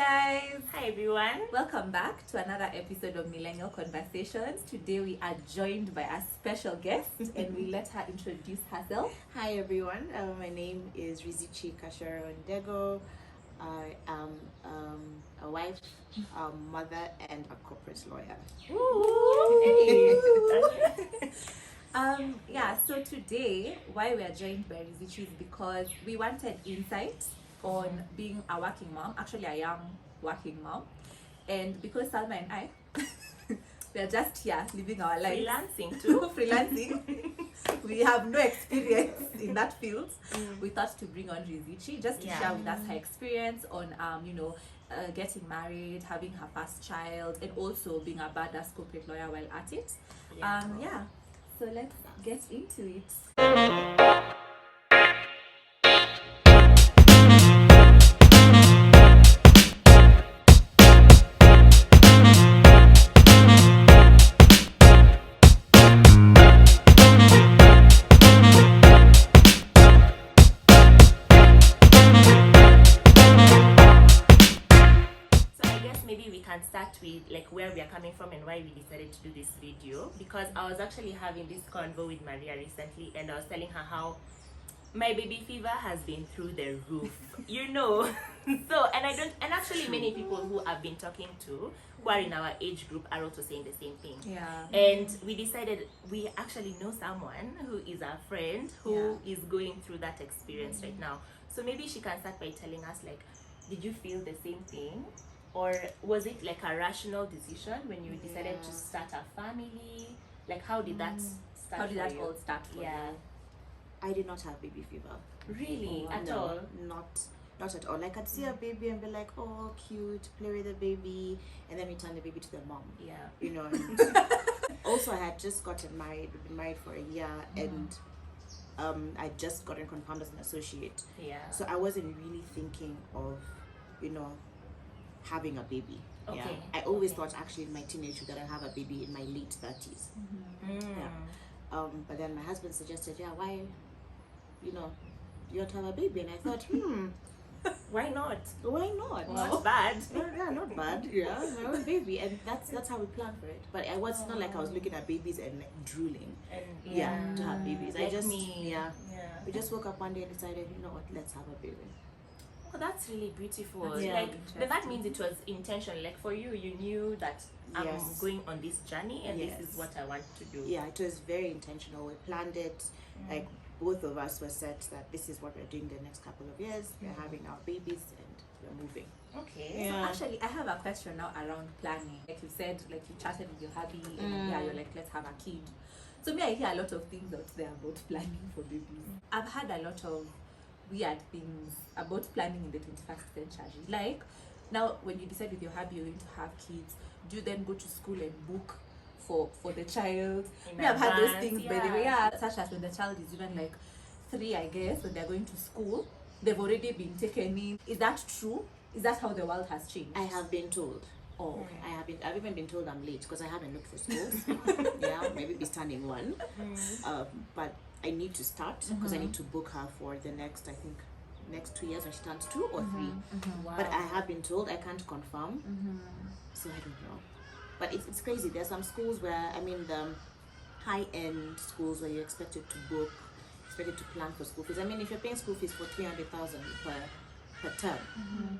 guys! Hi everyone! Welcome back to another episode of Millennial Conversations. Today we are joined by a special guest and we let her introduce herself. Hi everyone, my name is Rizichi Ndego. I am a wife, mother, and a corporate lawyer. So today why we are joined by Rizichi is because we wanted insight on being a working mom. Actually, I am working mom, and because Salma and I we are just here living our lives, freelancing. We have no experience in that field. We thought to bring on Rizichi just to share with us her experience on getting married, having her first child, and also being a badass corporate lawyer while at it. So let's get into it. Start with like where we are coming from and why we decided to do this video, because I was actually having this convo with Maria recently and I was telling her how my baby fever has been through the roof. And actually many people who I've been talking to who are in our age group are also saying the same thing. And we decided we actually know someone who is our friend who is going through that experience right now. So maybe she can start by telling us, like, did you feel the same thing? Or was it like a rational decision when you decided to start a family? Like, how did that start? How did that all start for you? I did not have baby fever. Really? At all? Not at all. Like, I'd see a baby and be like, oh, cute, play with the baby, and then return the baby to the mom. And also I had just gotten married. We've been married for a year, and I just gotten confirmed as an associate. So I wasn't really thinking of, having a baby. I always thought actually in my teenagehood that I'd have a baby in my late 30s. But then my husband suggested, why, you want to have a baby? And I thought, why not? Not bad. Not bad. My own baby, and that's how we planned for it. But it's not like I was looking at babies and like drooling to have babies. We just woke up one day and decided, you know what, let's have a baby. Oh, that's really beautiful. That means it was intentional. Like, for you, you knew that I'm going on this journey and this is what I want to do. It was very intentional. We planned it. Like, both of us were set that this is what we're doing the next couple of years. We're having our babies and we're moving. Okay. So actually, I have a question now around planning. Like you said, like you chatted with your hubby and you're like, let's have a kid. So I hear a lot of things out there about planning for babies. I've had a lot of weird things about planning in the 21st century. Like, now when you decide with your hubby you're going to have kids, do you then go to school and book for the child? I've had those things by the way, such as when the child is even like 3, I guess, when they're going to school, they've already been taken in. Is that true? Is that how the world has changed? I have been told. Oh, okay. I've even been told I'm late because I haven't looked for schools. Maybe be standing one. But I need to start because I need to book her for the next 2 years when she turns 2 or 3. Wow. But I have been told, I can't confirm. So I don't know. But it's crazy. There's some schools where, the high-end schools where you're expected to book, expected to plan for school fees. If you're paying school fees for 300,000 per term,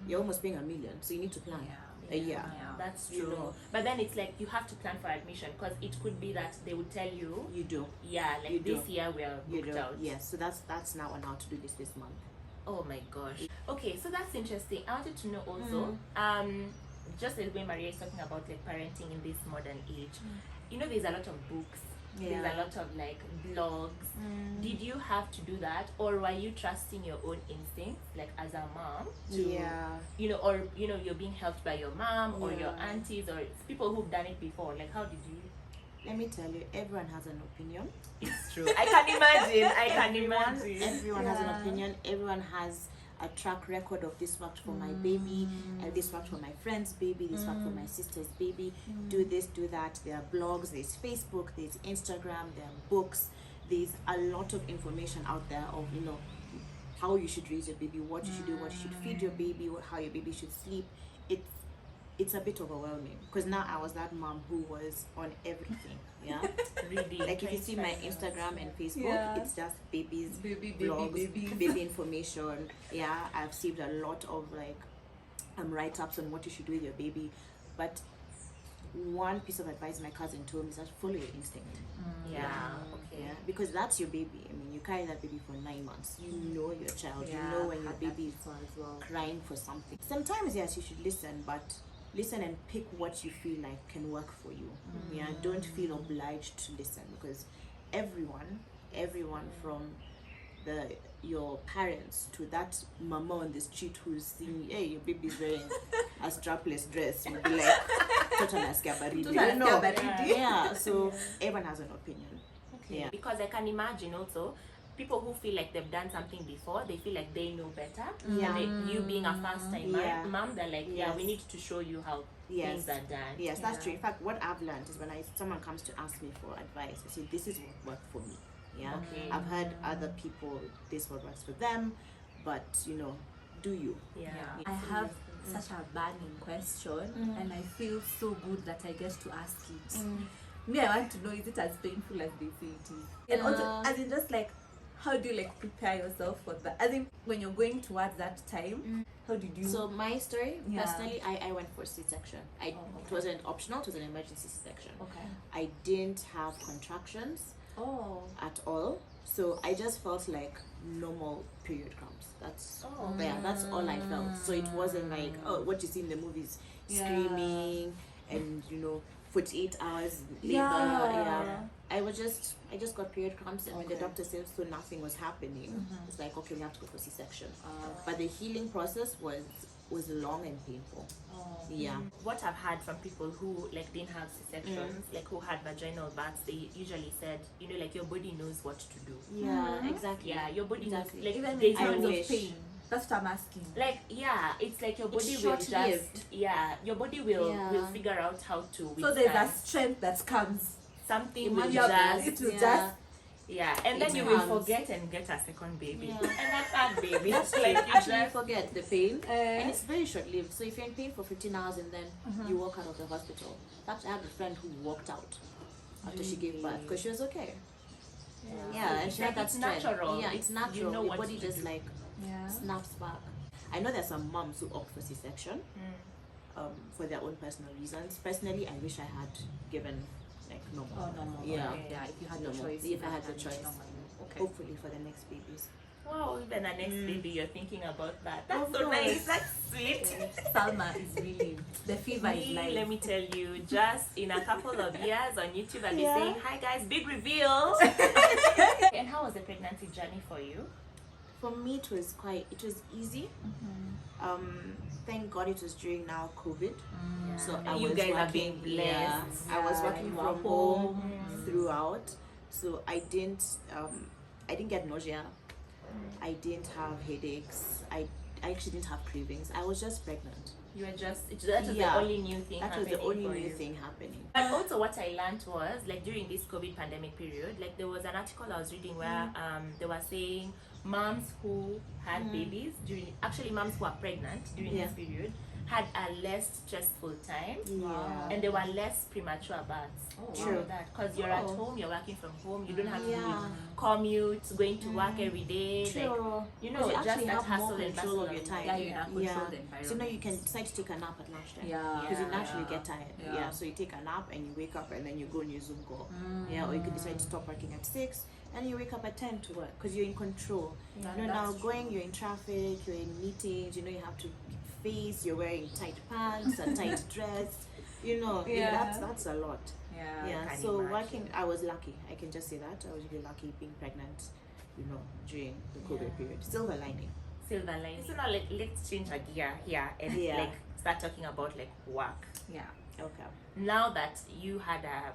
you're almost paying $1 million. So you need to plan a year. That's true. But then it's like you have to plan for admission, because it could be that they would tell you do. This year we are booked out. Yes, so that's now on how to do this month. Oh my gosh. Okay, so that's interesting. I wanted to know also, just as way Maria is talking about like parenting in this modern age, there's a lot of books. There's a lot of like blogs. Did you have to do that, or were you trusting your own instincts, like as a mom, to you're being helped by your mom or your aunties or people who've done it before? Like, how did you? Let me tell you, everyone has an opinion. It's true. I can imagine. Everyone has an opinion. Everyone has a track record of this worked for my baby, and this worked for my friend's baby, this worked for my sister's baby. Do this, do that. There are blogs, there's Facebook, there's Instagram, there are books. There's a lot of information out there of how you should raise your baby, what you should do, what you should feed your baby, how your baby should sleep. it's a bit overwhelming because now I was that mom who was on everything. Yeah, Really. like if you see my Instagram and Facebook, it's just babies, vlogs, baby information. Yeah, I've saved a lot of like write-ups on what you should do with your baby, but one piece of advice my cousin told me is that follow your instinct. Okay. Yeah, because that's your baby. I mean, you carry that baby for 9 months. You know your child. You know when your baby is crying for something. Sometimes, yes, you should listen, but listen and pick what you feel like can work for you. Yeah, don't feel obliged to listen because everyone from your parents to that mama on the street who's seeing, hey, your baby's wearing a strapless dress, will be like, yeah, so everyone has an opinion. Okay. Yeah. Because I can imagine also people who feel like they've done something before, they feel like they know better. Yeah. And you being a first time mom, they're like, we need to show you how things are done. Yes, that's true. In fact, what I've learned is when someone comes to ask me for advice, I say, this is what worked for me. Yeah. Okay. I've heard other people, this what works for them, but do you? Yeah. I have such a burning question, and I feel so good that I get to ask it. Me, I want to know, is it as painful as they say it is? And also, as in just like, how do you like prepare yourself for that? I think when you're going towards that time, how did you? So my story, personally, I went for C-section. It wasn't optional, it was an emergency C-section. Okay. I didn't have contractions at all. So I just felt like normal period cramps. That's that's all I felt. So it wasn't like what you see in the movies, screaming and 48 hours labor. I just got period cramps, and when the doctor said so nothing was happening, it's like, okay, we have to go for C-section. But the healing process was long and painful. Yeah. What I've heard from people who like didn't have C-sections, like who had vaginal baths, they usually said, like your body knows what to do. Yeah, exactly. Yeah, your body knows. Like even there's in no terms of pain. That's what I'm asking. Like it's like your body It's will just short-lived. your body will figure out how to withstand. So there's a strength that comes. Something will Imagine just and then It you will comes. forget and get a second baby. Yeah. And that baby. That's like like you actually you just forget the pain, and it's very short-lived. So if you're in pain for 15 hours and then you walk out of the hospital, I have a friend who walked out after she gave birth because she was okay. Yeah, and she had that it's strength. natural. Yeah, it's natural. You know Your what body to just do. like snaps back. I know there's some moms who opt for C-section for their own personal reasons. Personally, I wish I had given like normal. Normal. Yeah. Okay. Yeah, if you had the Normal. choice. If I had the choice. Okay. Hopefully for the next babies. Wow, even a next baby, you're thinking about that. That's Of so course. nice. That's sweet. Salma is really the fever is Me, like. let me tell you, just in a couple of years on YouTube, I'll be saying, hi guys, big reveal. And how was the pregnancy journey for you? For me, it was easy. Thank God it was during now COVID. So I You was guys working, are being blessed. I was working from home throughout, so I didn't get nausea. I didn't have headaches. I actually didn't have cravings. I was just pregnant. You were just, that was the only new thing That was happening the only for new you. thing happening. But also what I learned was, like during this COVID pandemic period, like there was an article I was reading where they were saying moms who had babies actually moms who are pregnant during this period had a less stressful time, and there were less premature births. True. Because you're at home, you're working from home, you don't have to commute, going to work every day. Like, You just actually that have hustle more and control bustle of your time. Yeah, you have control the environment. So now you can decide to take a nap at lunchtime. Yeah. Because you naturally Yeah. get tired. Yeah. Yeah. So you take a nap and you wake up and then you go on your Zoom call. Yeah. Or you could decide to stop working at 6 and you wake up at 10 to work because you're in control. Now you're in traffic, you're in meetings. You have to face. You're wearing tight pants, a tight dress. That's a lot. Yeah. can So imagine. working, I was lucky. I can just say that I was really lucky being pregnant. During the COVID period. Silver lining. Silver line. So now let's change a gear here and like start talking about like work. Yeah. Okay. Now that you had a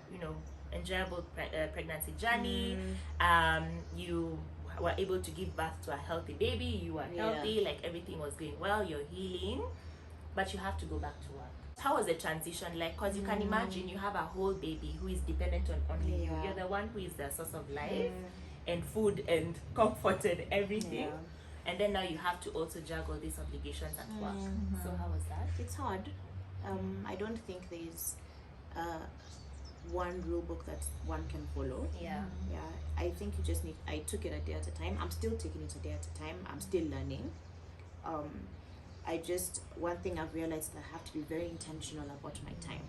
enjoyable pregnancy journey, you were able to give birth to a healthy baby, you were healthy, like everything was going well, you're healing, but you have to go back to work. How was the transition like? Because you can imagine you have a whole baby who is dependent on only you. You're the one who is the source of life and food and comfort and everything. and then now you have to also juggle these obligations at work. So how was that? It's hard. I don't think there's one rule book that one can follow. Yeah. I think you just need, I took it a day at a time. I'm still taking it a day at a time. I'm still learning. One thing I've realized, that I have to be very intentional about my time.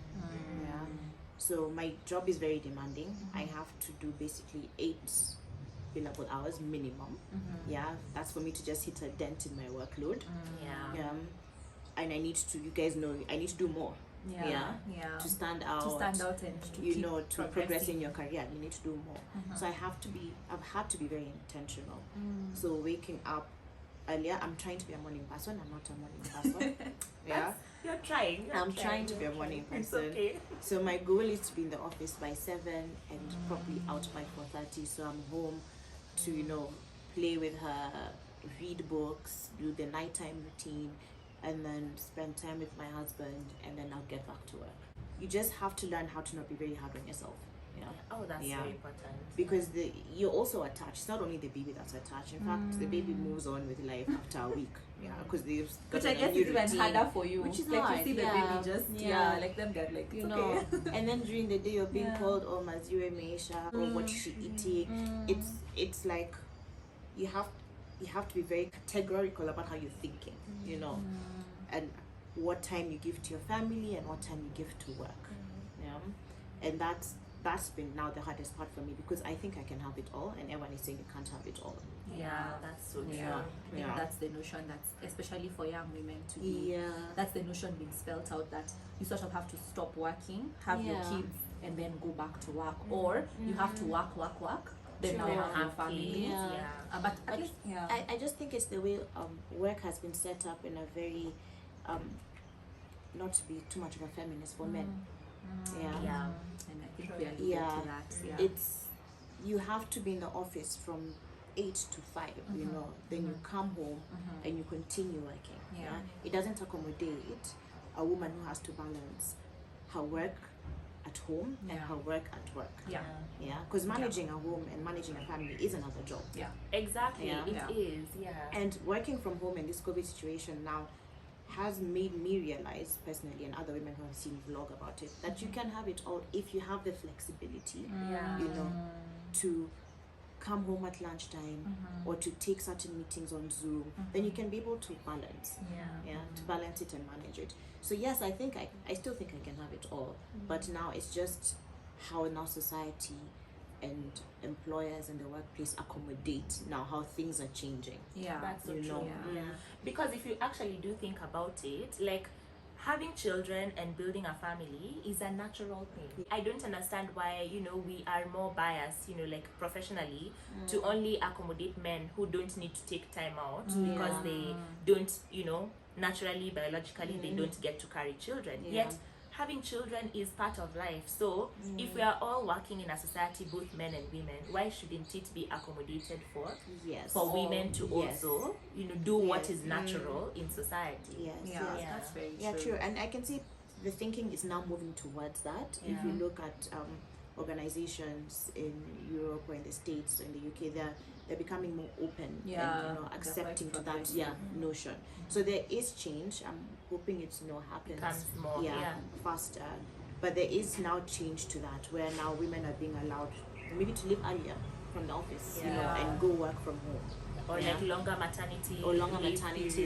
So my job is very demanding. I have to do basically 8 billable hours minimum. That's for me to just hit a dent in my workload. And I need to, you guys know, I need to do more. To stand out and to you know, to progress in your career, you need to do more. So I've had to be very intentional. So waking up earlier, I'm trying to be a morning person. I'm not a morning person. You're trying. I'm trying to be a morning person. It's okay. So my goal is to be in the office by 7 and probably out by 4:30. So I'm home to, you know, play with her, read books, do the nighttime routine, and then spend time with my husband, and then I'll get back to work. You just have to learn how to not be very hard on yourself. Oh, that's very important. Because you're also attached. It's not only the baby that's attached. In fact, the baby moves on with life after a week. Because they've got which I guess is even routine, harder for you. which is like hard. you see the baby just like them get like You it's know, okay. and then during the day you're being called, oh Maziwe Meisha, or what is she eating? It's like you have to be very categorical about how you're thinking, you know, and what time you give to your family and what time you give to work. And that's been now the hardest part for me, because I think I can have it all and everyone is saying you can't have it all. That's so true. I think that's the notion, that's especially for young women to be that's the notion being spelt out, that you sort of have to stop working, have your kids, and then go back to work, or you have to work then now you have your family. But at least, I just think it's the way work has been set up in a very not to be too much of a feminist for men. And I think we are to that. It's, you have to be in the office from 8 to 5, you know, then you come home and you continue working. It doesn't accommodate a woman who has to balance her work at home and her work at work. Because managing a home and managing a family is another job. Exactly. It is. And working from home in this COVID situation now has made me realize personally, and other women who have seen vlog about it, that you can have it all if you have the flexibility, you know, to come home at lunchtime or to take certain meetings on Zoom, then you can be able to balance, to balance it and manage it. So yes, I think I still think I can have it all, but now it's just how now society and employers and the workplace accommodate now how things are changing. That's so you true. know. Because if you actually do think about it, like having children and building a family is a natural thing. I don't understand why, you know, we are more biased, you know, like professionally, to only accommodate men who don't need to take time out because they don't, you know, naturally, biologically, they don't get to carry children. Yet having children is part of life. So if we are all working in a society, both men and women, why shouldn't it be accommodated for women to also, you know, do what is natural in society? That's very true. And I can see the thinking is now moving towards that. If you look at organizations in Europe or in the States or in the UK, they're becoming more open and, you know, accepting to that notion. So there is change. I'm hoping it's, you know, happens Becomes more faster. But there is now change to that, where now women are being allowed maybe to leave earlier from the office, you know, and go work from home. Or like longer maternity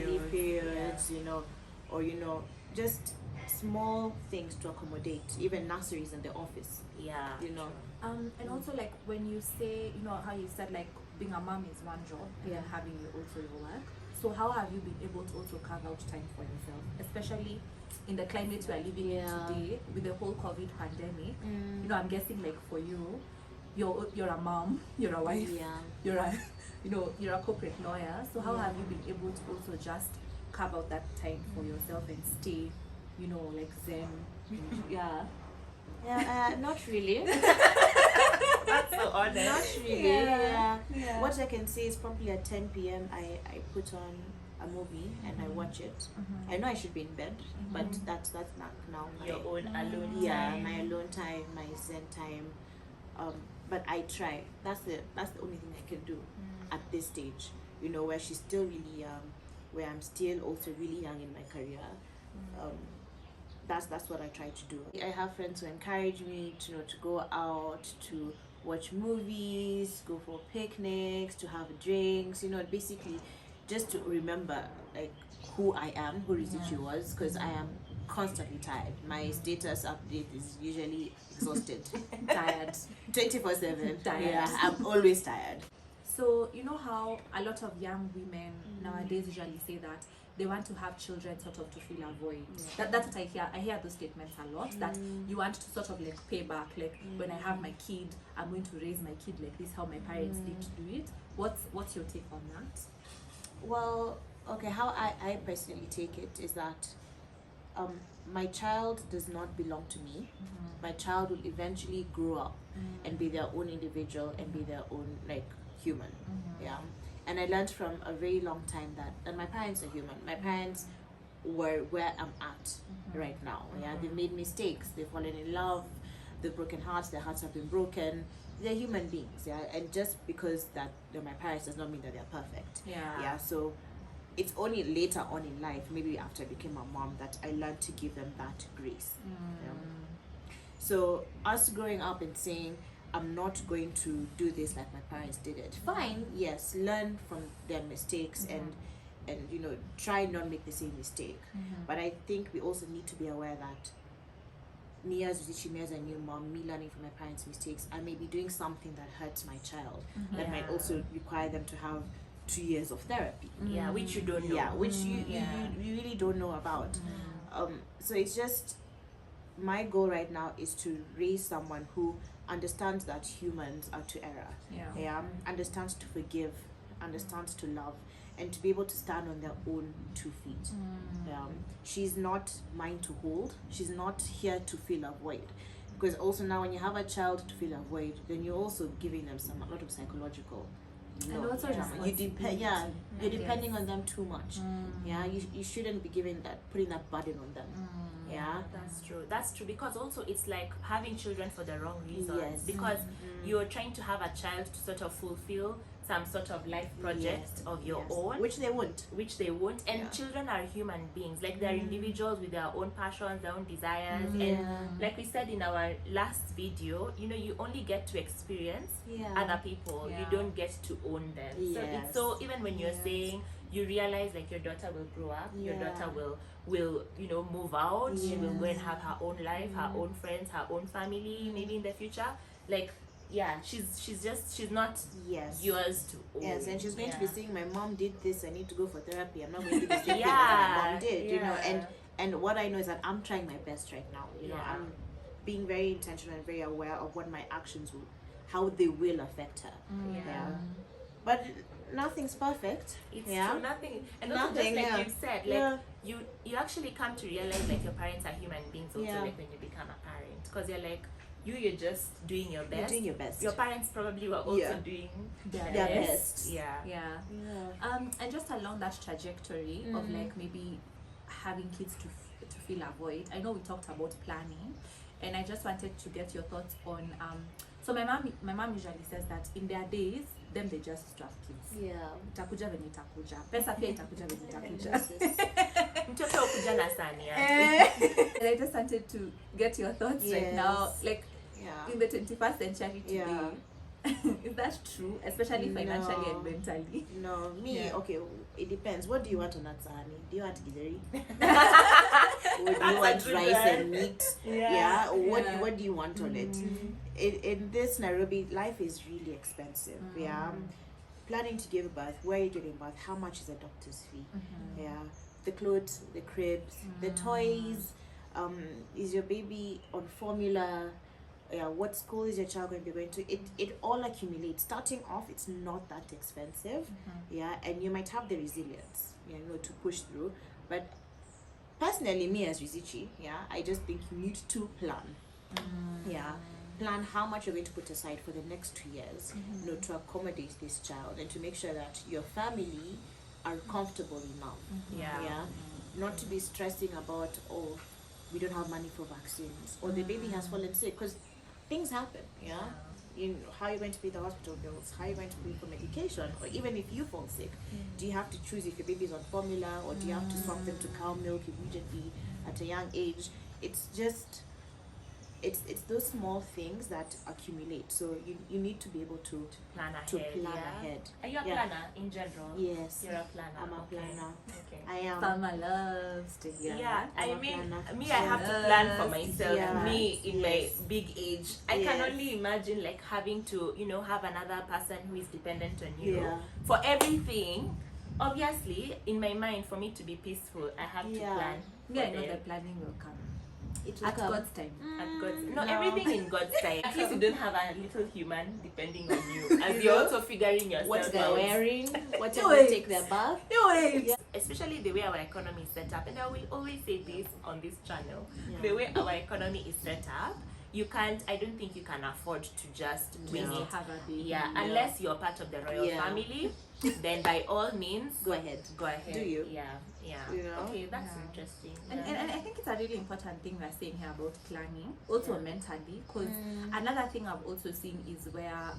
leave periods, you know, or, you know, just small things to accommodate, even nurseries in the office. You know. And also, like, when you say, you know, how you said, like, being a mom is one job and then having also your work. So how have you been able to also carve out time for yourself, especially in the climate we are living in today with the whole COVID pandemic? You know, I'm guessing, like, for you, you're a mom, you're a wife, you're a, you know, you're a corporate lawyer. So how have you been able to also just carve out that time for yourself and stay, you know, like zen? Not really. That's so honest. Not really. What I can say is probably at 10 p.m. I put on a movie and I watch it. I know I should be in bed, but that's not now Your own alone time. my alone time, my zen time. But I try. That's the only thing I can do at this stage, you know, where she's still really young, where I'm still also really young in my career. That's what I try to do. I have friends who encourage me to, you know, to go out, to watch movies, go for picnics, to have drinks, you know, basically just to remember like who I am, who Rizichi was, because I am constantly tired. My status update is usually exhausted, tired, 24/7. Tired. Yeah, I'm always tired. So you know how a lot of young women nowadays usually say that they want to have children sort of to fill a void. That's what I hear. I hear those statements a lot, that you want to sort of like pay back, like when I have my kid, I'm going to raise my kid like this, how my parents did to do it. What's your take on that? Well, okay, how I personally take it is that my child does not belong to me. My child will eventually grow up and be their own individual and be their own like human. Yeah. And I learned from a very long time that my parents are human. My parents were where I'm at right now. Yeah, they've made mistakes, they've fallen in love, they've broken hearts, their hearts have been broken. They're human beings, yeah. And just because that they're my parents does not mean that they're perfect. Yeah. So it's only later on in life, maybe after I became a mom, that I learned to give them that grace. Yeah. So us growing up and saying, I'm not going to do this like my parents did it. Fine, yes, learn from their mistakes and you know, try not make the same mistake. But I think we also need to be aware that me as Rizichi, me as a new mom, me learning from my parents' mistakes, I may be doing something that hurts my child. That might also require them to have 2 years of therapy. Yeah, which you don't know. Yeah, which you really don't know about. So it's just, my goal right now is to raise someone who understands that humans are to error. Understands to forgive, understands to love, and to be able to stand on their own 2 feet. She's not mine to hold. She's not here to fill a void. Because also now when you have a child to fill a void, then you're also giving them a lot of psychological. And also you're depending on them too much. You shouldn't be putting that burden on them. That's true, because also it's like having children for the wrong reasons. Because you're trying to have a child to sort of fulfill some sort of life project of your own, which they won't. And children are human beings, like they're individuals with their own passions, their own desires. And like we said in our last video, you know, you only get to experience other people. You don't get to own them. So even when you're saying, you realize like your daughter will grow up, your daughter will you know, move out, she will go and have her own life, her own friends, her own family, maybe in the future. Like she's not yours to own. And she's going to be saying, my mom did this, I need to go for therapy. I'm not going to be saying that my mom did, you know. And what I know is that I'm trying my best right now. You know, I'm being very intentional and very aware of what my actions will, how they will affect her. But nothing's perfect. It's true, nothing. And also just like you said, like you actually come to realize like your parents are human beings also, like when you become a parent, because you're like, you're just doing your best. You're doing your best. Your parents probably were also doing their best. And just along that trajectory of like maybe having kids to fill a void, I know we talked about planning, and I just wanted to get your thoughts on so my mom usually says that in their days, them they just used to have kids. Itakuja venye itakuja. Pesa pia itakuja venye itakuja. Mtoto ukuja na sani. And I just wanted to get your thoughts right now, like in the 21st century today. Is that true, especially financially and mentally? No, okay, it depends. What do you want on that sahani? Do you want githeri? Or do you want rice and meat? What do you want on it? In this Nairobi, life is really expensive. Planning to give birth, where are you giving birth, how much is a doctor's fee? The clothes, the cribs, the toys, is your baby on formula? What school is your child going to be going to? It all accumulates. Starting off, it's not that expensive. And you might have the resilience, you know, to push through. But personally, me as Rizichi, I just think you need to plan. Plan how much you're going to put aside for the next 2 years, you know, to accommodate this child and to make sure that your family are comfortable enough. Not to be stressing about, we don't have money for vaccines, or the baby has fallen sick, because things happen. how are you going to pay the hospital bills? How are you going to pay for medication? Or even if you fall sick, do you have to choose if your baby's on formula, or do you have to swap them to cow milk immediately at a young age? It's just, it's those small things that accumulate. So you need to be able to plan ahead. Ahead. Are you a planner in general? Yes. You're a planner. I'm a planner. Okay. I am. Salma loves to hear Yeah, that. I mean, me, I have to plan for myself. Yes. Me, in my big age, I can Yes. only imagine like having to, have another person who is dependent on you Yeah. for everything. Obviously, in my mind, for me to be peaceful, I have to plan. Yeah, I for know them. the planning will come. It At God's time. At God's, No. everything in God's time. At least you don't have a little human depending on you as you're also figuring yourself What they're out. wearing, what Do time they it. take their bath. You wait. Especially the way our economy is set up, and I will always say this on this channel, Yeah. the way our economy is set up, I don't think you can afford to just wing No. it. Have a baby. Yeah, unless you're part of the royal Yeah. family, then by all means, Go ahead. go ahead. Do you? Yeah. You know? Okay, that's Yeah. interesting. And I think it's a really important thing we're saying here about planning, also mentally, because another thing I've also seen is where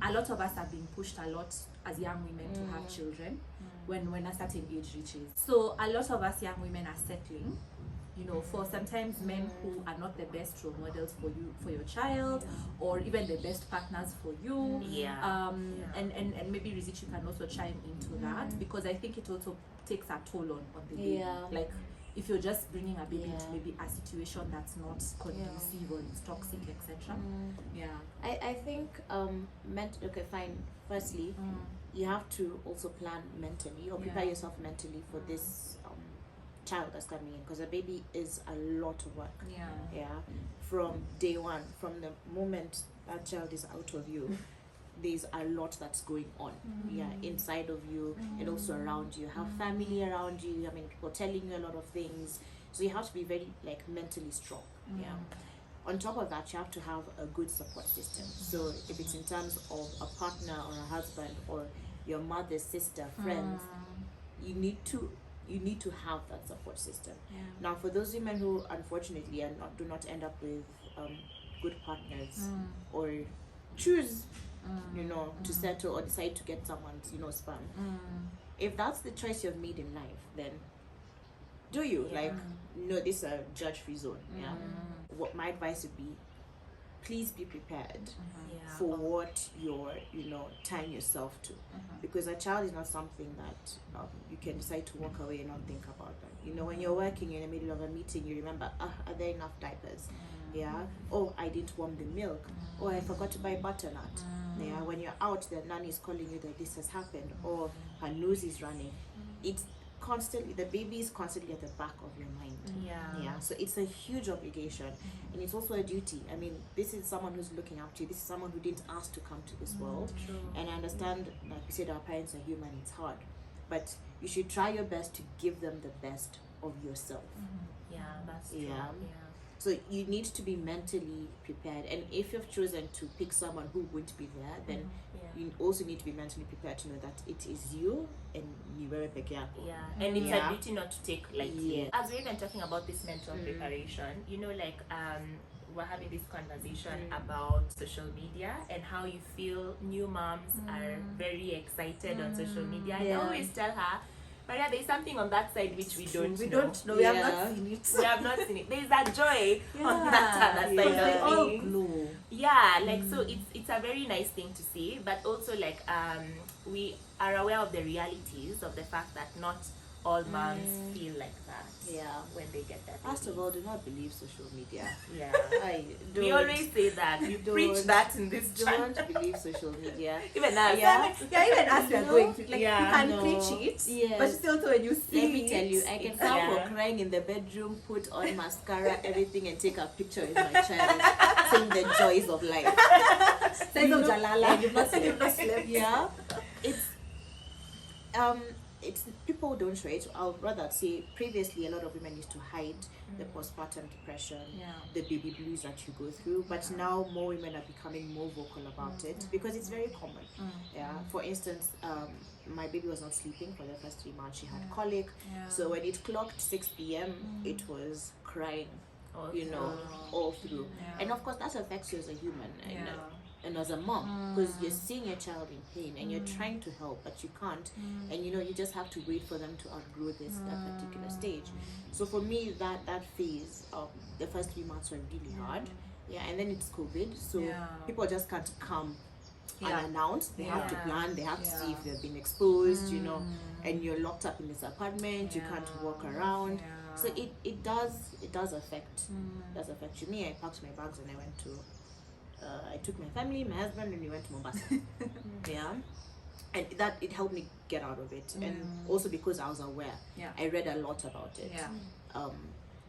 a lot of us are being pushed a lot as young women to have children when a certain age reaches. So a lot of us young women are settling, for sometimes men who are not the best role models for you, for your child, or even the best partners for you. And maybe Rizichi can also chime into that, because I think it also takes a toll on the baby. Yeah. Like if you're just bringing a baby Yeah. to maybe a situation that's not conducive or it's toxic, etc. Yeah. I think okay, fine. Firstly, you have to also plan mentally, or prepare yourself mentally for this child that's coming in, because a baby is a lot of work. Yeah. From day one, from the moment that child is out of you, there's a lot that's going on inside of you and also around you. Have family around you, people telling you a lot of things, so you have to be very mentally strong. On top of that, you have to have a good support system. So if it's in terms of a partner or a husband or your mother, sister, friends, you need to have that support system. Now, for those women who unfortunately do not end up with good partners, or choose to settle or decide to get someone's sperm, if that's the choice you've made in life, then do you no, this is a judge-free zone. What my advice would be, please be prepared for what you're tying yourself to, because a child is not something that you can decide to walk away and not think about them. When you're working, you're in the middle of a meeting, you remember, are there enough diapers? Oh, I didn't warm the milk. Oh, I forgot to buy butternut. When you're out, the nanny is calling you that this has happened, or her nose is running. It's constantly, the baby is constantly at the back of your mind. So it's a huge obligation, and it's also a duty. This is someone who's looking up to you. This is someone who didn't ask to come to this world. And I understand, like we said, our parents are human, it's hard, but you should try your best to give them the best of yourself. That's true. So you need to be mentally prepared, and if you've chosen to pick someone who won't be there, then you also need to be mentally prepared to know that it is you and you were and it's a duty not to take lightly. As we're even talking about this mental preparation, we're having this conversation about social media and how you feel new moms are very excited on social media. And I always tell her, Maria, there's something on that side which we don't know. We have not seen it. We have not seen it. There's a joy on that other side They of all things. glow. So it's a very nice thing to see, but also we are aware of the realities of the fact that not all moms feel like that when they get that. First of all, do not believe social media. We always say that. We preach that in this channel. Don't believe social media. Even us. Even as we are going to, you can No. preach it, Yes. but still when you see Let me tell you, I can come Yeah. for crying in the bedroom, put on mascara, everything, and take a picture with my child, sing the joys of life. Signs of Jalala. You've not slept. Yeah, it's people don't show it. I'll rather say previously a lot of women used to hide the postpartum depression, the baby blues that you go through, but now more women are becoming more vocal about it because it's very common. For instance, my baby was not sleeping for the first 3 months. She had colic, so when it clocked 6 p.m. it was crying all through. Yeah. And of course that affects you as a human Yeah. and as a mom, because you're seeing your child in pain and you're trying to help but you can't, and you just have to wait for them to outgrow that particular stage. So for me, that phase, the first 3 months were really hard. And then it's COVID, so people just can't come unannounced. They have to plan, they have to see if they've been exposed, and you're locked up in this apartment, you can't walk around. So it does affect you. Me, I packed my bags and I went to I took my family, my husband, and we went to Mombasa. And that it helped me get out of it, and also because I was aware. I read a lot about it.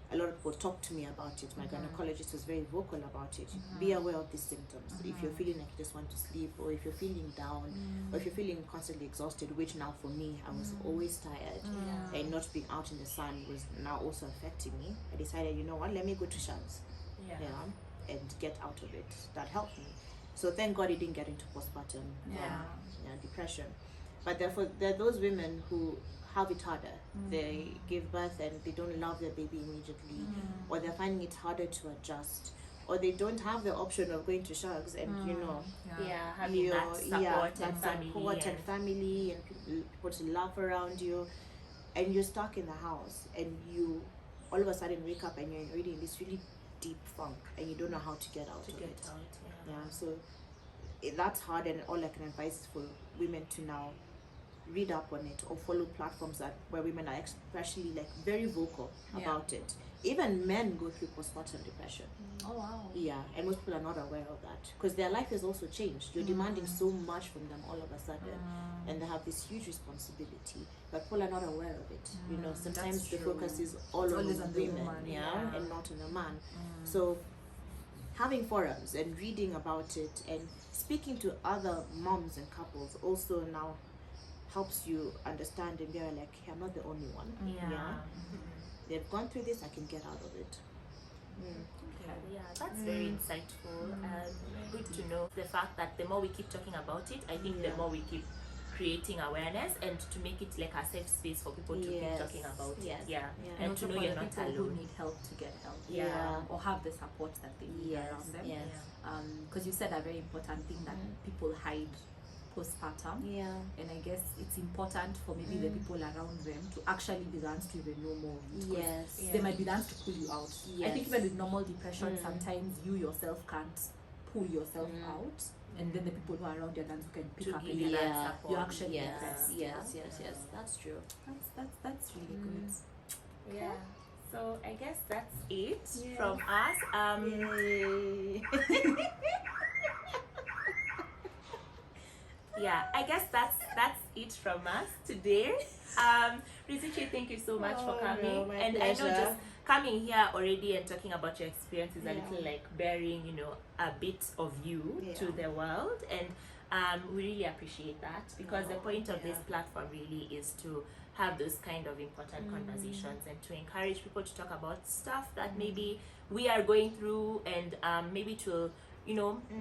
A lot of people talked to me about it. My gynecologist was very vocal about it. Be aware of these symptoms. If you're feeling like you just want to sleep, or if you're feeling down, or if you're feeling constantly exhausted, which now for me, I was always tired, and not being out in the sun was now also affecting me. I decided, you know what, let me go to Shams, and get out of it. That helped me. So thank God it didn't get into postpartum depression. But therefore, there are those women who have it harder. They give birth and they don't love their baby immediately, or they're finding it harder to adjust, or they don't have the option of going to Sharks and having that support and family and people to laugh around you, and you're stuck in the house, and you all of a sudden wake up and you're already in this really deep funk and you don't know how to get out of it. So that's hard, and all I can advise is for women to now read up on it or follow platforms where women are especially like very vocal about it. Even men go through postpartum depression. Oh wow. And most people are not aware of that because their life has also changed. You're demanding so much from them all of a sudden, and they have this huge responsibility, but people are not aware of it. Sometimes the focus is all on the women, and not on the man. So having forums and reading about it and speaking to other moms and couples also now helps you understand and be like, hey, I'm not the only one. They've gone through this, I can get out of it. That's very insightful. Good to know the fact that the more we keep talking about it, I think the more we keep creating awareness and to make it like a safe space for people to keep talking about it. And to know you're not people alone. who need help to get help. Or have the support that they need around them. Because you said a very important thing that people hide postpartum, and I guess it's important for maybe the people around them to actually be the ones to even know more of it. They might be the ones to pull you out. I think even with normal depression, sometimes you yourself can't pull yourself out, and then the people who are around you are the ones who can pick up and you actually yes, that's true. That's really good. So I guess that's it from us. I guess that's it from us today. Rizichi, thank you so much for coming. My and pleasure. I know just coming here already and talking about your experience is a little like bearing, a bit of you to the world, and we really appreciate that because the point of this platform really is to have those kind of important conversations and to encourage people to talk about stuff that maybe we are going through, and maybe to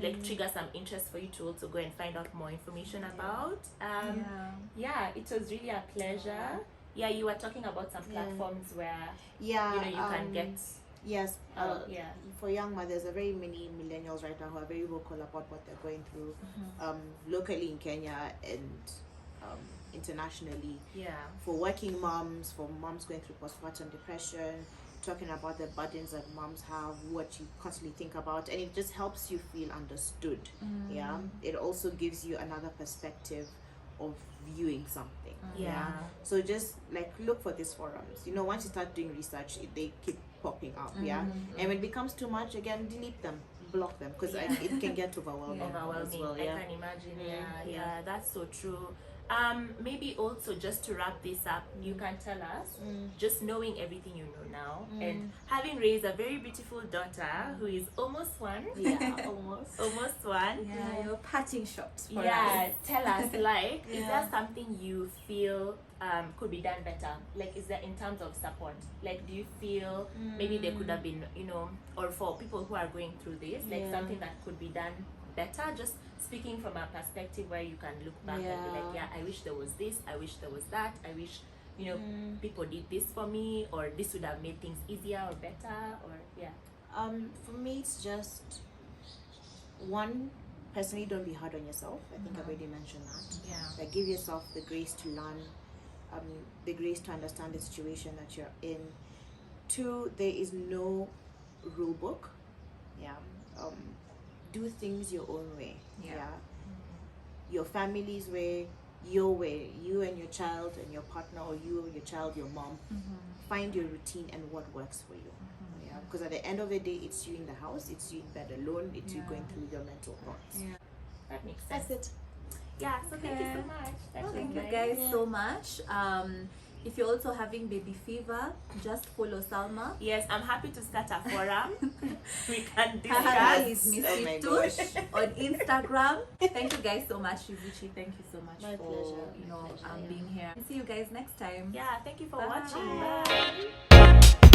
like trigger some interest for you to also go and find out more information about. It was really a pleasure. You were talking about some platforms where you can get for young mothers. There are very many millennials right now who are very vocal about what they're going through, locally in Kenya and internationally. For working moms, for moms going through postpartum depression, talking about the burdens that moms have, what you constantly think about, and it just helps you feel understood. It also gives you another perspective of viewing something. So just like look for these forums. Once you start doing research, they keep popping up. And when it becomes too much, again, delete them, block them, because it can get overwhelming. As well. I can imagine. That's so true. Maybe also just to wrap this up, you can tell us, just knowing everything you know now, and having raised a very beautiful daughter who is almost one. Almost one. Your parting shot for us. Tell us, like, is there something you feel could be done better? Like, is there in terms of support? Like, do you feel maybe there could have been, or for people who are going through this, like something that could be done better? Just speaking from a perspective where you can look back and be like, I wish there was this, I wish there was that, I wish you know, people did this for me, or this would have made things easier or better, or yeah? For me, it's just one. Personally, don't be hard on yourself. I think I've already mentioned that. Yeah. Like, give yourself the grace to learn, the grace to understand the situation that you're in. 2, there is no rule book. Yeah. Do things your own way. Yeah. Your family's way, your way. You and your child and your partner, or you and your child, your mom. Find your routine and what works for you. Yeah. Because at the end of the day, it's you in the house, it's you in bed alone, it's you going through your mental thoughts. Yeah. That makes sense. That's it. Yeah, so thank you so much. That's Thank really you nice. guys so much. If you're also having baby fever, just follow Salma. Yes, I'm happy to start a forum. We can Her handle is discuss. Oh my Miss gosh. Tush on Instagram. Thank you guys so much, Rizichi. Thank you so much My for pleasure, my pleasure, being here. See you guys next time. Yeah, thank you for Bye. watching. Bye.